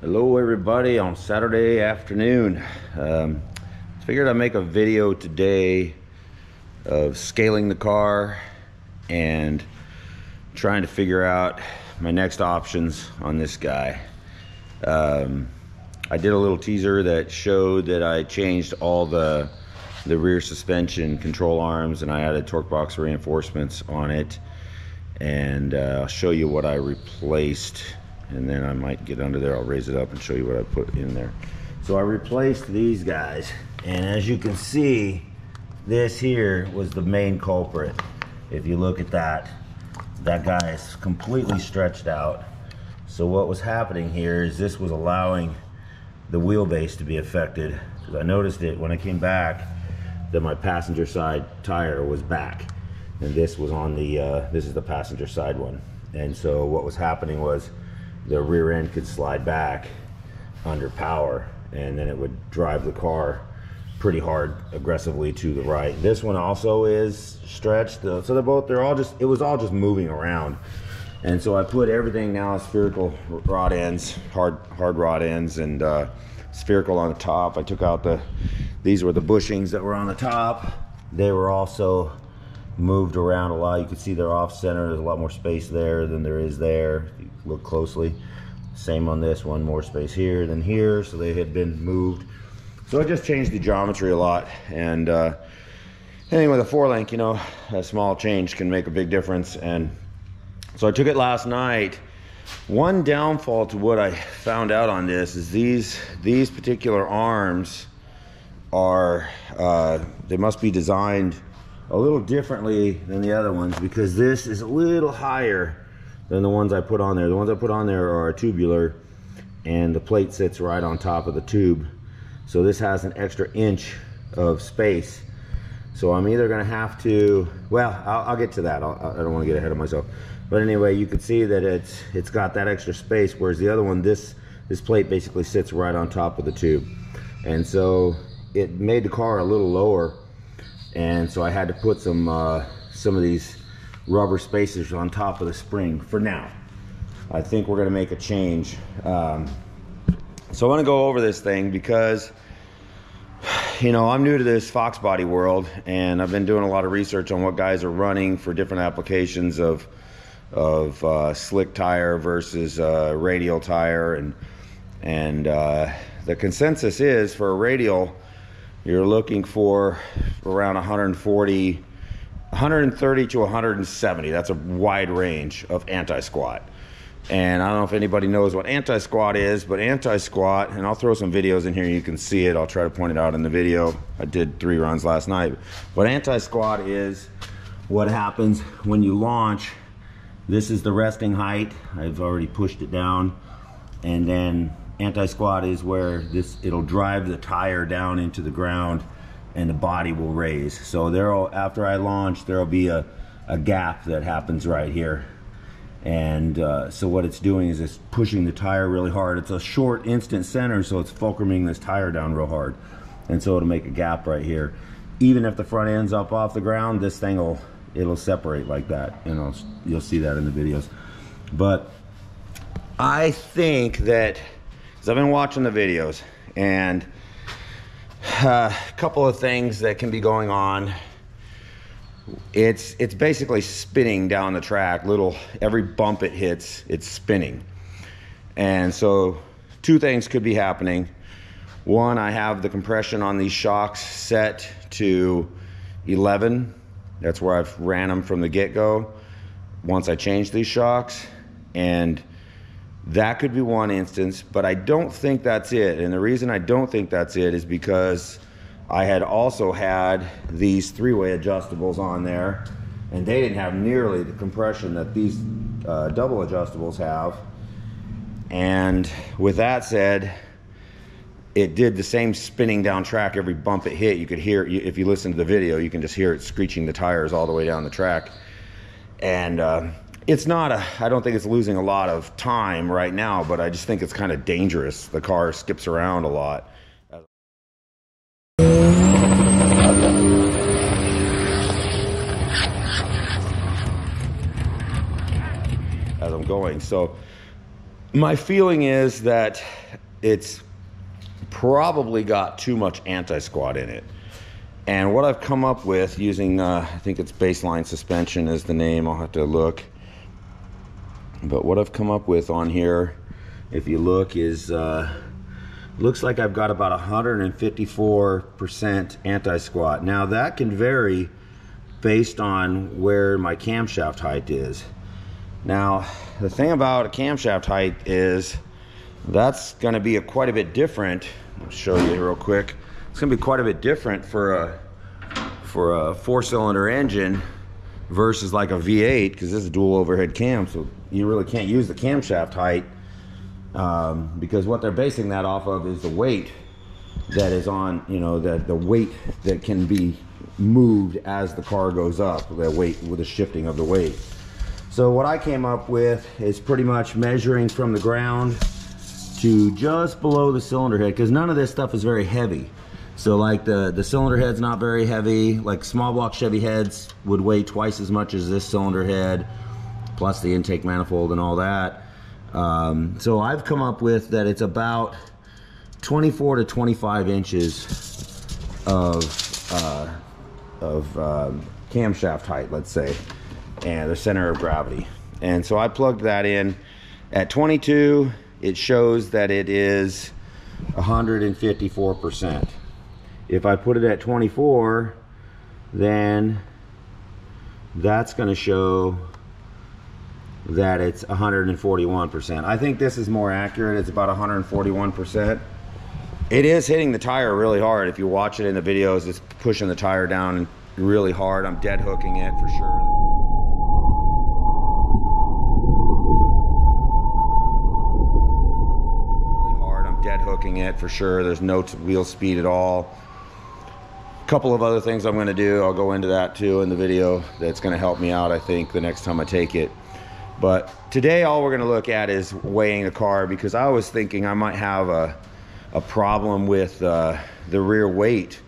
Hello everybody on Saturday afternoon. Figured I'd make a video today of scaling the car and trying to figure out my next options on this guy. I did a little teaser that showed that I changed all the rear suspension control arms and I added torque box reinforcements on it, and I'll show you what I replaced, and then I might get under there, I'll raise it up and show you what I put in there. So I replaced these guys, and as you can see, this here was the main culprit. If you look at that guy is completely stretched out. So what was happening here is this was allowing the wheelbase to be affected, because I noticed it when I came back that my passenger side tire was back, and this was on the this is the passenger side one. And so what was happening was the rear end could slide back under power, and then it would drive the car pretty hard aggressively to the right. This one also is stretched, so it was all just moving around. And so I put everything now spherical rod ends, hard rod ends, and spherical on the top. I took out these were the bushings that were on the top. They were also moved around a lot. You can see they're off center. There's a lot more space there than there is there. If you look closely. Same on this one, more space here than here, so they had been moved. So I just changed the geometry a lot. And anyway, the 4-link, you know, a small change can make a big difference. And so I took it last night. One downfall to what I found out on this is these particular arms are they must be designed a little differently than the other ones, because this is a little higher than the ones I put on there. The ones I put on there are tubular, and the plate sits right on top of the tube. So this has an extra inch of space. So I'm either gonna have to, well, I'll get to that. I don't wanna get ahead of myself. But anyway, you can see that it's got that extra space, whereas the other one, this plate basically sits right on top of the tube. And so it made the car a little lower. And so I had to put some of these rubber spacers on top of the spring for now. I think we're gonna make a change. So I wanna go over this thing because, you know, I'm new to this Fox body world, and I've been doing a lot of research on what guys are running for different applications of slick tire versus radial tire, and the consensus is for a radial, you're looking for around 130 to 170. That's a wide range of anti-squat. And I don't know if anybody knows what anti-squat is, but anti-squat, and I'll throw some videos in here, you can see it. I'll try to point it out in the video. I did 3 runs last night. But anti-squat is what happens when you launch. This is the resting height. I've already pushed it down. And then anti-squat is where it'll drive the tire down into the ground and the body will raise. So after I launch, there'll be a gap that happens right here. And so what it's doing is it's pushing the tire really hard. It's a short instant center, so it's fulcruming this tire down real hard. And so it'll make a gap right here. Even if the front end's up off the ground, this thing it'll separate like that. And you'll see that in the videos. But I think that, because I've been watching the videos, and a couple of things that can be going on. It's basically spinning down the track. Every bump it hits, it's spinning. And so 2 things could be happening. One, I have the compression on these shocks set to 11. That's where I've ran them from the get-go once I changed these shocks. And that could be one instance, but I don't think that's it. And the reason I don't think that's it is because I had also had these 3-way adjustables on there, and they didn't have nearly the compression that these double adjustables have. And with that said, it did the same spinning down track every bump it hit. You could hear, if you listen to the video, you can just hear it screeching the tires all the way down the track. And it's not I don't think it's losing a lot of time right now, but I just think it's kind of dangerous. The car skips around a lot as I'm going. So My feeling is that it's probably got too much anti-squat in it. And what I've come up with using, I think it's Baseline Suspension is the name, I'll have to look. But what I've come up with on here, if you look, is looks like I've got about 154% anti-squat. Now that can vary based on where my camshaft height is. Now the thing about a camshaft height is that's going to be quite a bit different. I'll show you real quick. It's going to be quite a bit different for a 4-cylinder engine versus like a V8, because this is a dual overhead cam, so you really can't use the camshaft height because what they're basing that off of is the weight that is on, you know, the weight that can be moved as the car goes up, the weight with the shifting of the weight. So what I came up with is pretty much measuring from the ground to just below the cylinder head, because none of this stuff is very heavy. So like the cylinder head's not very heavy. Like small block Chevy heads would weigh twice as much as this cylinder head, plus the intake manifold and all that. So I've come up with that it's about 24 to 25 inches of camshaft height, let's say, and the center of gravity. And so I plugged that in. At 22, it shows that it is 154%. If I put it at 24, then that's going to show that it's 141%. I think this is more accurate. It's about 141%. It is hitting the tire really hard. If you watch it in the videos, it's pushing the tire down really hard. I'm dead hooking it for sure. Dead hooking it for sure. There's no wheel speed at all. A couple of other things I'm going to do, I'll go into that too in the video, that's going to help me out, I think, the next time I take it. But today all we're going to look at is weighing the car, because I was thinking I might have a problem with the rear weight,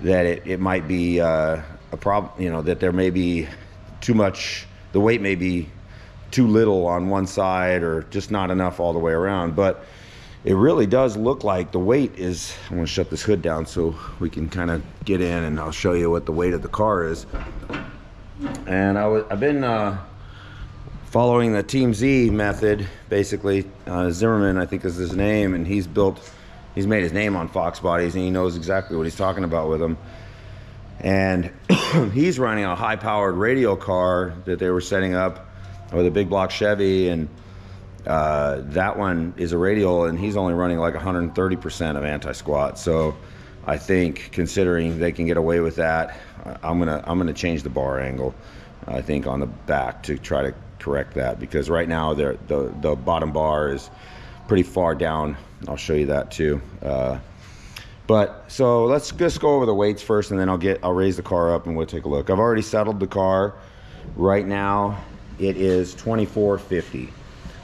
that it might be a problem, you know, that there may be too much, the weight may be too little on one side or just not enough all the way around. But it really does look like the weight is, I'm going to shut this hood down so we can kind of get in, and I'll show you what the weight of the car is. And I've been following the Team Z method, basically. Zimmerman, I think is his name, and he's made his name on Fox bodies, and he knows exactly what he's talking about with them. And he's running a high-powered radial car that they were setting up with a big block Chevy, and that one is a radial, and he's only running like 130% of anti-squat. So I think, considering they can get away with that, I'm gonna change the bar angle, I think, on the back to try to correct that, because right now the bottom bar is pretty far down. I'll show you that too. But so let's just go over the weights first, and then I'll raise the car up and we'll take a look. I've already settled the car. Right now it is 2450.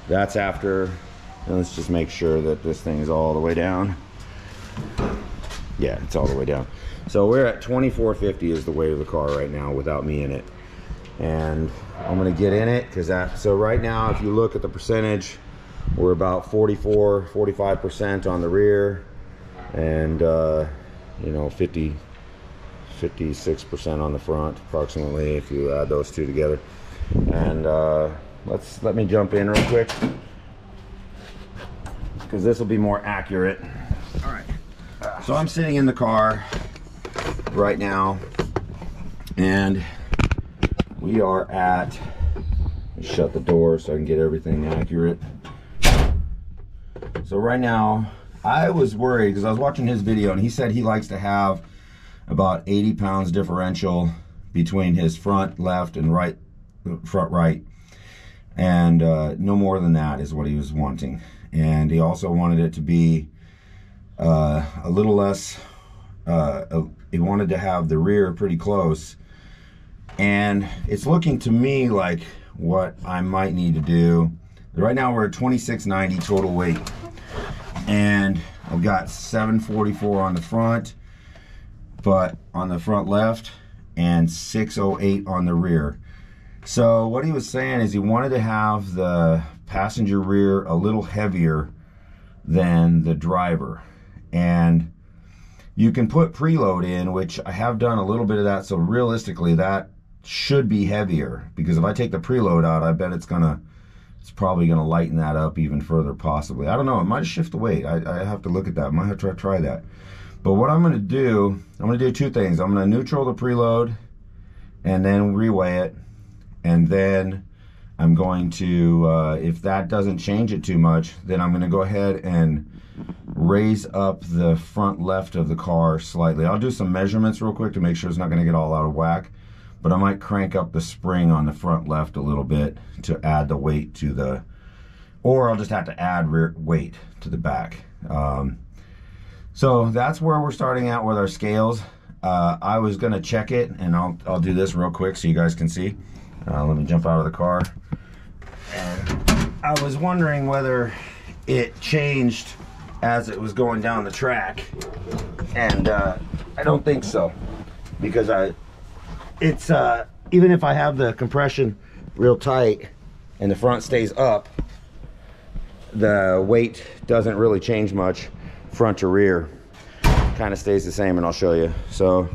That's after, let's just make sure that this thing is all the way down. Yeah, it's all the way down. So we're at 2450 is the weight of the car right now without me in it. And I'm gonna get in it, because so right now, if you look at the percentage, we're about 45% on the rear, and you know, 56% on the front, approximately, if you add those two together. And let me jump in real quick, because this will be more accurate. All right. So I'm sitting in the car right now, and we are at, shut the door so I can get everything accurate. So right now, I was worried because I was watching his video, and he said he likes to have about 80 pounds differential between his front left and front right. And no more than that is what he was wanting. And he also wanted it to be a little less, he wanted to have the rear pretty close. And it's looking to me like what I might need to do. Right now we're at 2690 total weight. And I've got 744 on the front, but on the front left, and 608 on the rear. So what he was saying is he wanted to have the passenger rear a little heavier than the driver. And you can put preload in, which I have done a little bit of that, so realistically that should be heavier, because if I take the preload out, I bet it's probably gonna lighten that up even further, possibly. I don't know, it might shift the weight. I have to look at that. I might have to try that. But what I'm gonna do two things. I'm gonna neutral the preload and then reweigh it, and then I'm going to, if that doesn't change it too much, then I'm gonna go ahead and raise up the front left of the car slightly. I'll do some measurements real quick to make sure it's not going to get all out of whack, but I might crank up the spring on the front left a little bit to add the weight to the, or I'll just have to add rear weight to the back. So that's where we're starting out with our scales. I was going to check it, and I'll do this real quick so you guys can see. Let me jump out of the car. And I was wondering whether it changed as it was going down the track, and I don't think so, because it's even if I have the compression real tight and the front stays up, the weight doesn't really change much front to rear. Kind of stays the same, and I'll show you. So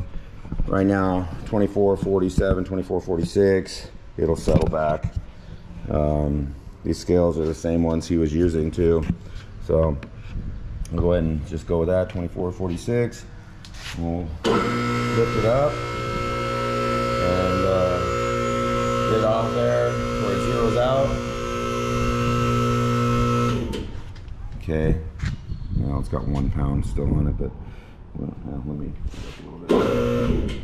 right now 2447, 2446, it'll settle back. These scales are the same ones he was using too, so I'll go ahead and just go with that, 2446. We'll lift it up and get it off there where it zeroes out. Okay, now it's got 1 pound still on it, but well, let me look a little bit.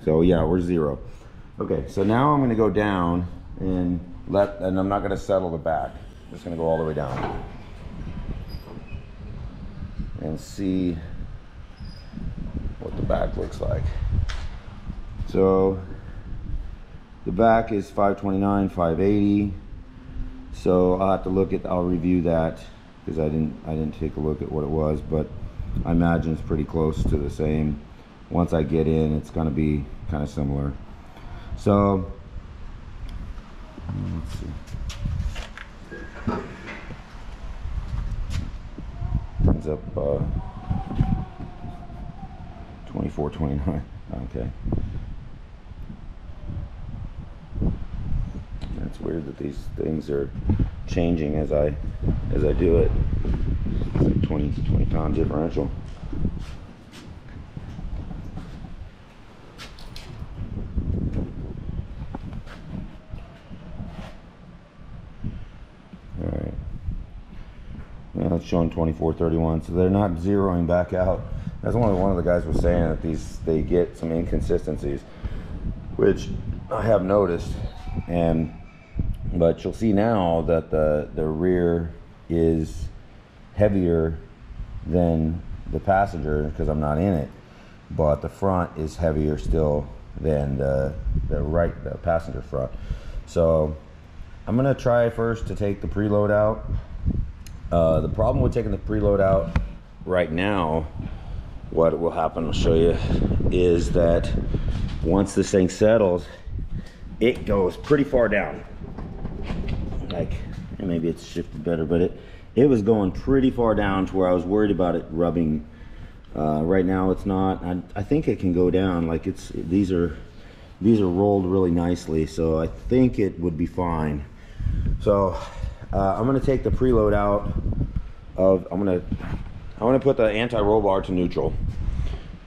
So yeah, we're 0. Okay, so now I'm going to go down and I'm not going to settle the back. I'm just going to go all the way down and see what the back looks like. So the back is 529, 580. So I'll have to I'll review that, because I didn't take a look at what it was, but I imagine it's pretty close to the same. Once I get in, it's going to be kind of similar. So let's see. Ends up 2429. Okay. That's weird that these things are changing as I do it. It's like 20 pound differential. Alright. Now it's showing 2431, so they're not zeroing back out. That's one of the guys was saying, that they get some inconsistencies, which I have noticed. But you'll see now that the rear is heavier than the passenger, because I'm not in it, but the front is heavier still than the passenger front. So I'm gonna try first to take the preload out. The problem with taking the preload out right now, what will happen, I'll show you, is that once this thing settles, it goes pretty far down. Like, maybe it's shifted better, but it was going pretty far down to where I was worried about it rubbing. Right now it's not. I think it can go down. Like, these are rolled really nicely, so I think it would be fine. So I'm gonna take the preload out of. I'm gonna put the anti-roll bar to neutral,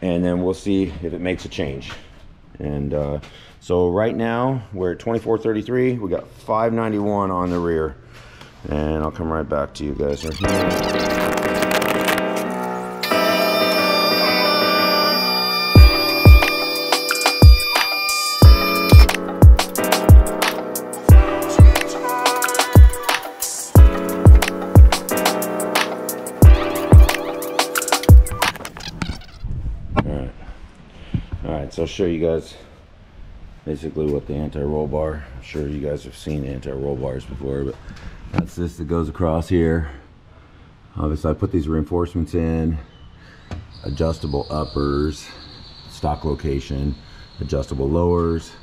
and then we'll see if it makes a change. And so right now we're at 2433. We got 591 on the rear, and I'll come right back to you guys right here. So I'll show you guys basically what the anti-roll bar. I'm sure you guys have seen anti-roll bars before, but that's this that goes across here. Obviously I put these reinforcements in, adjustable uppers, stock location, adjustable lowers,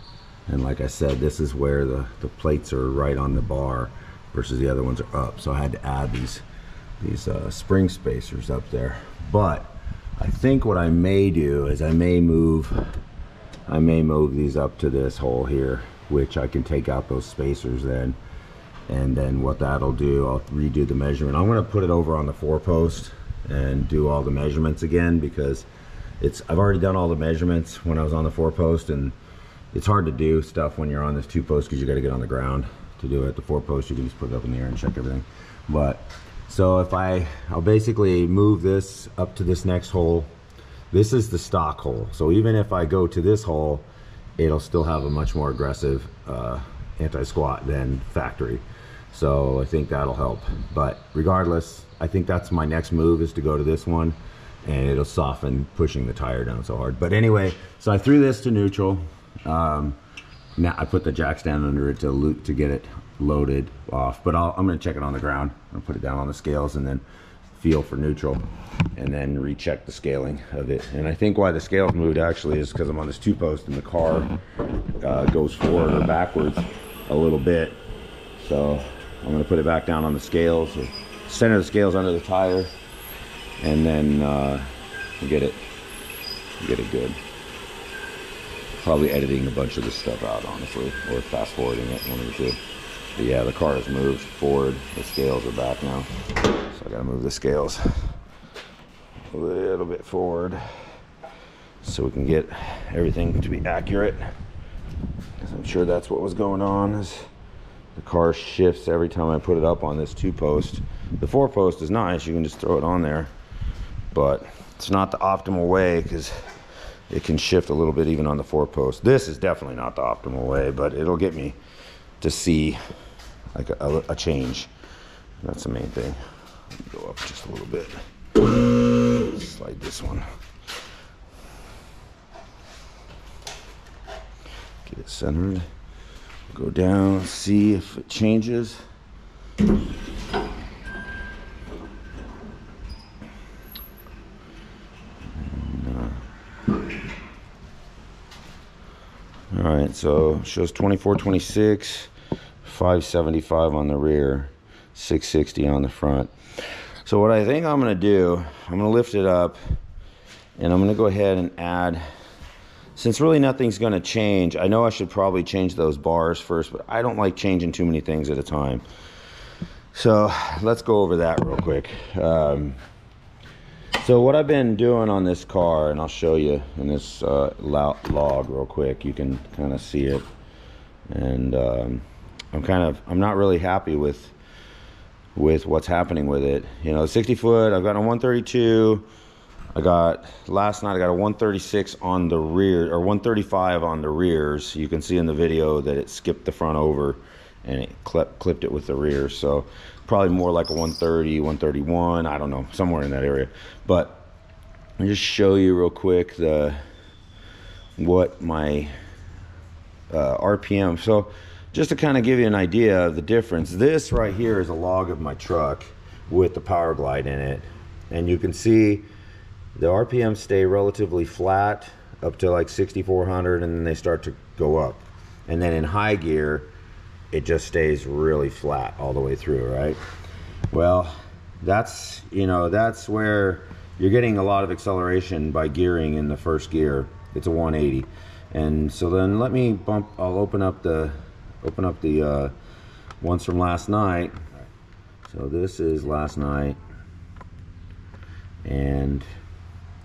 And like I said, this is where the plates are right on the bar versus the other ones are up. So I had to add these spring spacers up there. But I think what I may do is I may move these up to this hole here, which I can take out those spacers then. And then what that'll do, I'll redo the measurement. I'm gonna put it over on the 4-post and do all the measurements again, because I've already done all the measurements when I was on the 4-post, and it's hard to do stuff when you're on this 2-post because you got to get on the ground to do it. The 4-post, you can just put it up in the air and check everything. But so if I'll basically move this up to this next hole. This is the stock hole, so even if I go to this hole, it'll still have a much more aggressive anti-squat than factory. So I think that'll help. But regardless, I think that's my next move, is to go to this one, and it'll soften pushing the tire down so hard. But anyway, so I threw this to neutral. Now I put the jack stand under it to get it loaded off, but I'm going to check it on the ground. I'll put it down on the scales and then feel for neutral, and then recheck the scaling of it. And I think why the scales moved actually is because I'm on this 2-post and the car goes forward or backwards a little bit. So I'm going to put it back down on the scales, or center the scales under the tire, and then get it good. Probably editing a bunch of this stuff out, honestly, or fast forwarding it, one of the two. But yeah, the car has moved forward. The scales are back now, so I gotta move the scales a little bit forward so we can get everything to be accurate. Because I'm sure that's what was going on, is the car shifts every time I put it up on this 2-post. The 4-post is nice, you can just throw it on there, but it's not the optimal way because it can shift a little bit even on the 4-post. This is definitely not the optimal way, but it'll get me to see like a change. That's the main thing. Go up just a little bit. Slide this one. Get it centered. Go down, see if it changes. All right, so it shows 2426, 575 on the rear, 660 on the front. So what I think I'm gonna do, I'm gonna lift it up, and I'm gonna go ahead and add, since really nothing's gonna change, I know I should probably change those bars first, but I don't like changing too many things at a time. So let's go over that real quick. So what I've been doing on this car, and I'll show you in this log real quick, you can kind of see it. And I'm not really happy with what's happening with it. You know, 60 foot, I've got a 132. Last night I got a 136 on the rear, or 135 on the rears. You can see in the video that it skipped the front over and it clipped it with the rear. So probably more like a 130, 131, I don't know, somewhere in that area. But I'll just show you real quick what my RPM. So just to kind of give you an idea of the difference, this right here is a log of my truck with the Power Glide in it, and you can see the RPMs stay relatively flat up to like 6,400, and then they start to go up. And then in high gear, it just stays really flat all the way through, right? Well, that's where you're getting a lot of acceleration by gearing in the first gear. It's a 180. And so then let me I'll open up the ones from last night. So this is last night, and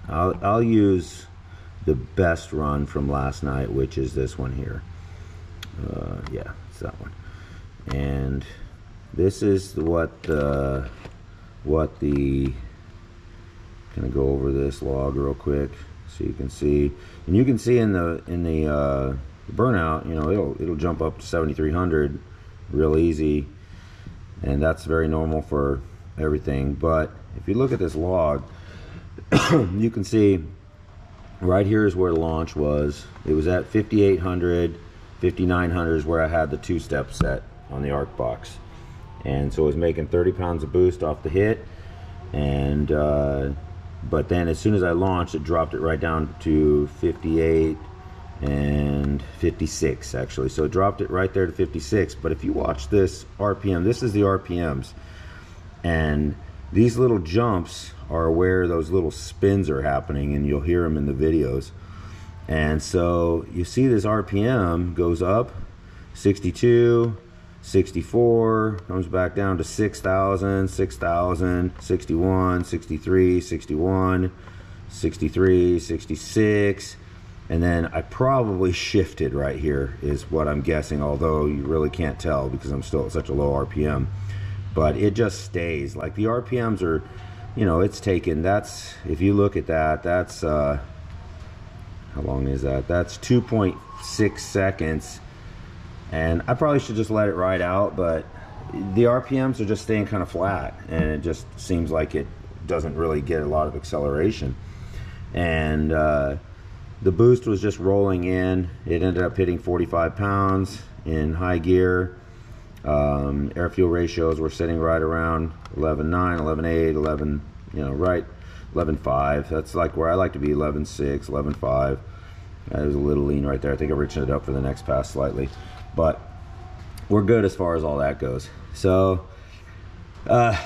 I'll use the best run from last night, which is this one here. Yeah, it's that one. And this is what the gonna go over this log real quick so you can see, and you can see in the burnout, you know, it'll jump up to 7,300 real easy, and that's very normal for everything. But if you look at this log, you can see right here is where the launch was. It was at 5,800, 5,900 is where I had the 2-step set on the arc box, and so it was making 30 pounds of boost off the hit. And but then as soon as I launched, it dropped it right down to 58, and 56 actually. So it dropped it right there to 56. But if you watch this RPM, this is the RPMs, and these little jumps are where those little spins are happening, and you'll hear them in the videos. And so you see this RPM goes up 62, 64, comes back down to 6,000, 6,000, 61, 63, 61, 63, 66, and then I probably shifted right here is what I'm guessing, although you really can't tell because I'm still at such a low RPM. But it just stays. Like the RPMs are, you know, it's taken, that's, if you look at that, that's, how long is that? That's 2.6 seconds. And I probably should just let it ride out, but the RPMs are just staying kind of flat, and it just seems like it doesn't really get a lot of acceleration. And the boost was just rolling in. It ended up hitting 45 pounds in high gear. Air fuel ratios were sitting right around 11.9, 11.8, 11, you know, right, 11.5. That's like where I like to be, 11.6, 11.5. It was a little lean right there. I think I reached it up for the next pass slightly, but we're good as far as all that goes. So the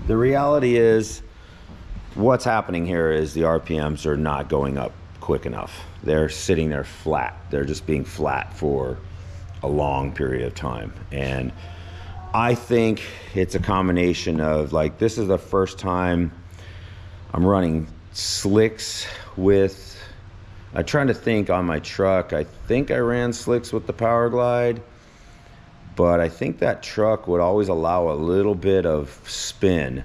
reality is, what's happening here is the RPMs are not going up quick enough. They're sitting there flat. They're just being flat for a long period of time. And I think it's a combination of, like, this is the first time I'm running slicks with, I'm trying to think on my truck. I think I ran slicks with the Power Glide, but I think that truck would always allow a little bit of spin,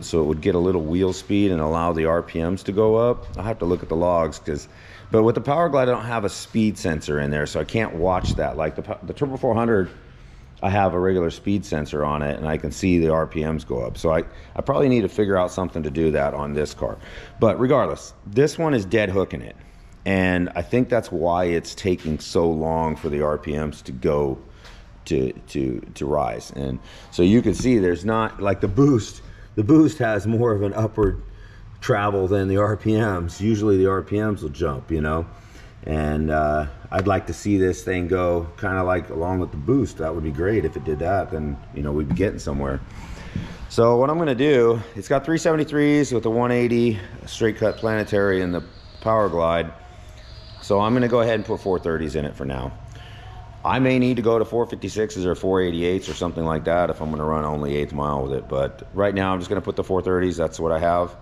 so it would get a little wheel speed and allow the RPMs to go up. I'll have to look at the logs, but with the Power Glide I don't have a speed sensor in there, so I can't watch that. Like the Turbo 400, I have a regular speed sensor on it and I can see the RPMs go up. So I probably need to figure out something to do that on this car. But regardless, this one is dead hooking it. And I think that's why it's taking so long for the RPMs to go to rise. And so you can see there's not, like, the boost has more of an upward travel than the RPMs. Usually the RPMs will jump, you know. And I'd like to see this thing go kind of like along with the boost. That would be great. If it did that, then, you know, we'd be getting somewhere. So what I'm going to do, it's got 373s with a 180 straight cut planetary in the Power Glide. So I'm going to go ahead and put 430s in it for now. I may need to go to 456s or 488s or something like that if I'm going to run only 8th mile with it. But right now I'm just going to put the 430s. That's what I have.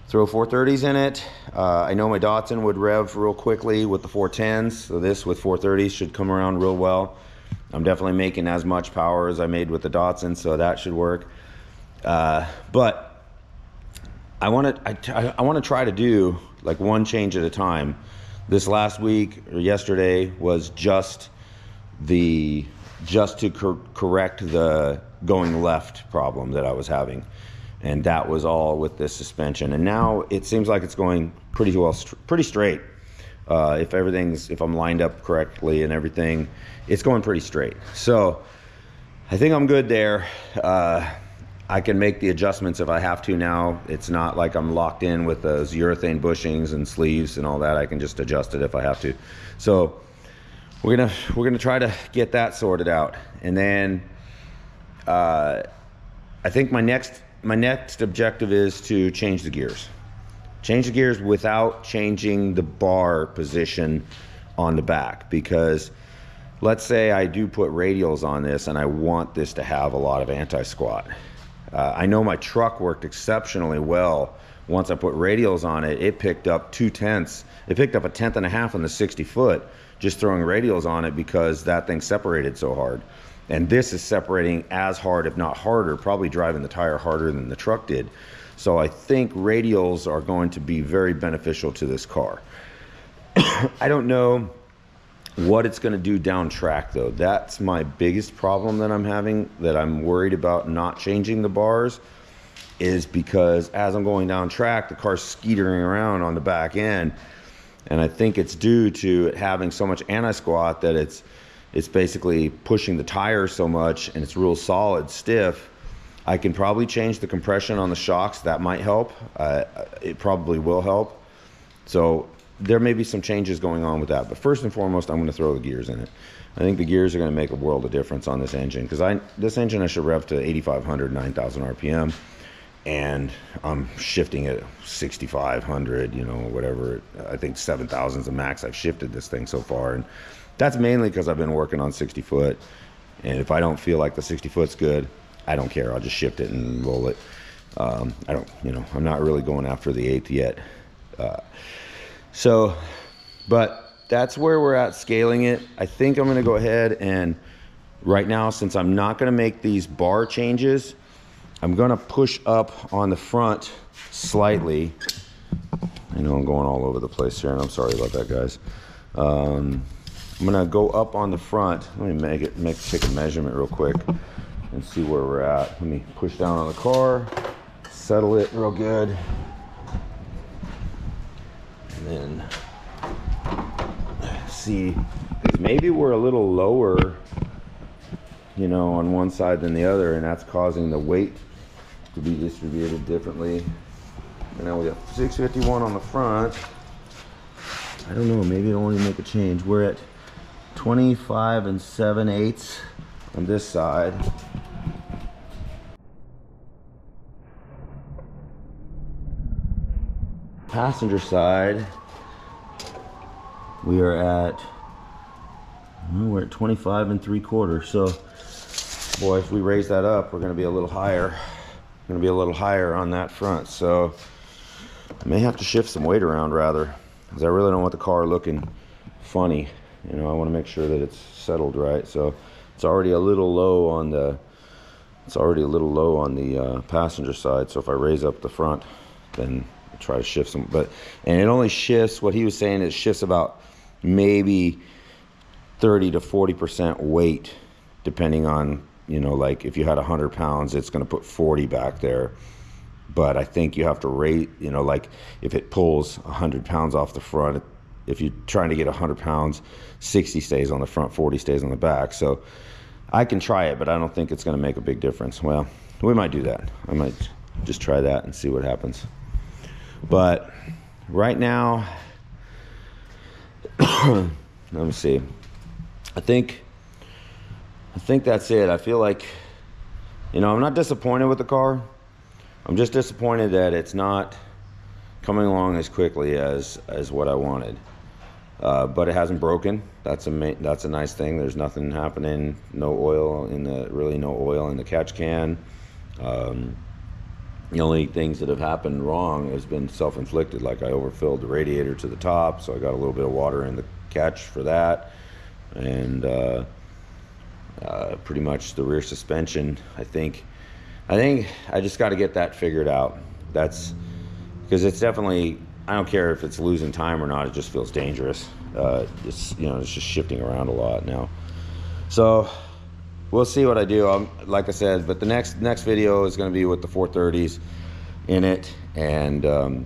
Throw 430s in it. I know my Datsun would rev real quickly with the 410s. So this with 430s should come around real well. I'm definitely making as much power as I made with the Datsun, so that should work. But I want to try to do like one change at a time. This last week or yesterday was just to correct the going left problem that I was having, and that was all with this suspension. And now it seems like it's going pretty well, pretty straight. If I'm lined up correctly and everything, it's going pretty straight. So I think I'm good there. I can make the adjustments if I have to now. It's not like I'm locked in with those urethane bushings and sleeves and all that. I can just adjust it if I have to. So we're gonna try to get that sorted out. And then I think my next objective is to change the gears. Change the gears without changing the bar position on the back, because let's say I do put radials on this and I want this to have a lot of anti-squat. I know my truck worked exceptionally well. Once I put radials on it, it picked up 2/10. It picked up a 1/10.5 on the 60 foot just throwing radials on it, because that thing separated so hard. And this is separating as hard, if not harder, probably driving the tire harder than the truck did. So I think radials are going to be very beneficial to this car. I don't know what it's going to do down track though. That's my biggest problem that I'm having, that I'm worried about not changing the bars, is because as I'm going down track, the car's skeetering around on the back end, and I think it's due to it having so much anti-squat that it's basically pushing the tire so much, and it's real solid, stiff. I can probably change the compression on the shocks. That might help. It probably will help. So there may be some changes going on with that. But first and foremost, I'm going to throw the gears in it. I think the gears are going to make a world of difference on this engine, because this engine I should rev to 8,500, 9,000 RPM, and I'm shifting at 6,500, you know, whatever. I think 7,000 is the max I've shifted this thing so far, and that's mainly because I've been working on 60 foot. And if I don't feel like the 60 foot's good, I don't care. I'll just shift it and roll it. I don't, you know, I'm not really going after the 8th yet. But that's where we're at scaling it. I think I'm going to go ahead and right now, since I'm not going to make these bar changes, I'm going to push up on the front slightly. I know I'm going all over the place here, and I'm sorry about that, guys. I'm going to go up on the front. Let me take a measurement real quick and see where we're at. Let me push down on the car, settle it real good, and then see, because maybe we're a little lower, you know, on one side than the other, and that's causing the weight to be distributed differently. And now we have 651 on the front. I don't know, maybe it'll only make a change. We're at 25 7/8 on this side. Passenger side, we are at, we're at 25 3/4. So, boy, if we raise that up, we're going to be a little higher. Going to be a little higher on that front. So, I may have to shift some weight around rather, because I really don't want the car looking funny. You know, I want to make sure that it's settled right. So, it's already a little low on the. Passenger side. So if I raise up the front, then I'll try to shift some. And it only shifts. What he was saying, it shifts about maybe 30 to 40% weight, depending on, you know, like if you had 100 pounds, it's going to put 40 back there. But I think you have to rate, you know, like if it pulls 100 pounds off the front, if you're trying to get 100 pounds, 60 stays on the front, 40 stays on the back. So I can try it, but I don't think it's going to make a big difference. Well, we might do that. I might just try that and see what happens. But right now, let me see. I think that's it. I feel like, you know, I'm not disappointed with the car. I'm just disappointed that it's not coming along as quickly as what I wanted. But it hasn't broken. That's a nice thing. There's nothing happening. No oil in the catch can. The only things that have happened wrong has been self-inflicted. Like I overfilled the radiator to the top, so I got a little bit of water in the catch for that. And pretty much the rear suspension, I think I just got to get that figured out. That's because it's definitely, I don't care if it's losing time or not, it just feels dangerous. It's, you know, it's just shifting around a lot now. So we'll see what I do. Like I said, but the next video is going to be with the 430s in it, and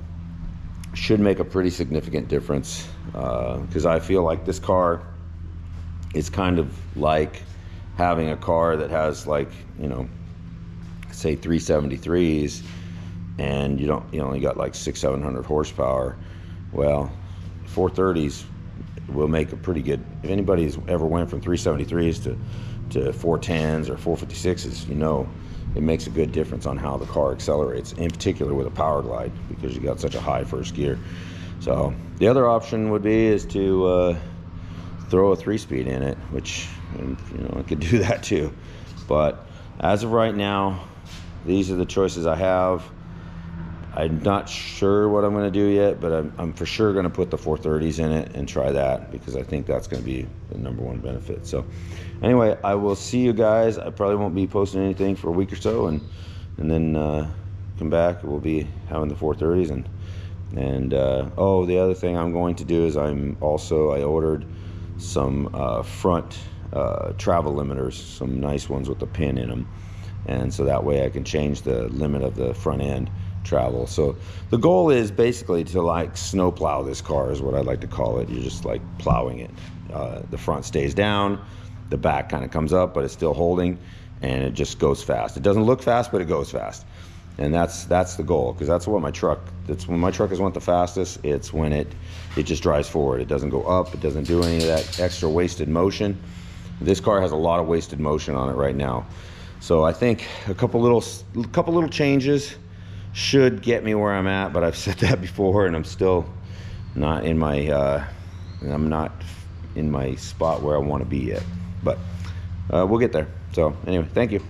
should make a pretty significant difference, because I feel like this car is kind of like having a car that has, like, you know, say 373s, and you only got like 600-700 horsepower. Well, 430s will make a pretty good, if anybody's ever went from 373s to 410s or 456s, you know, it makes a good difference on how the car accelerates, in particular with a power glide, because you got such a high first gear. So the other option would be is to throw a 3-speed in it, which, you know, I could do that too. But as of right now, these are the choices I have. I'm not sure what I'm going to do yet, but I'm for sure going to put the 430s in it and try that, because I think that's going to be the #1 benefit. So anyway, I will see you guys. I probably won't be posting anything for a week or so, and then come back. We'll be having the 430s. And oh, the other thing I'm going to do is I ordered some front travel limiters, some nice ones with a pin in them, and so that way I can change the limit of the front end travel. So the goal is basically to like snow plow this car, is what I'd like to call it. You're just like plowing it. The front stays down, the back kind of comes up, but it's still holding, and it just goes fast. It doesn't look fast, but it goes fast. And that's the goal, because that's what that's when my truck is went the fastest. It's when it just drives forward. It doesn't go up. It doesn't do any of that extra wasted motion. This car has a lot of wasted motion on it right now. So I think a couple little changes should get me where I'm at, but I've said that before, and I'm still not in my spot where I want to be yet. But we'll get there. So anyway, thank you.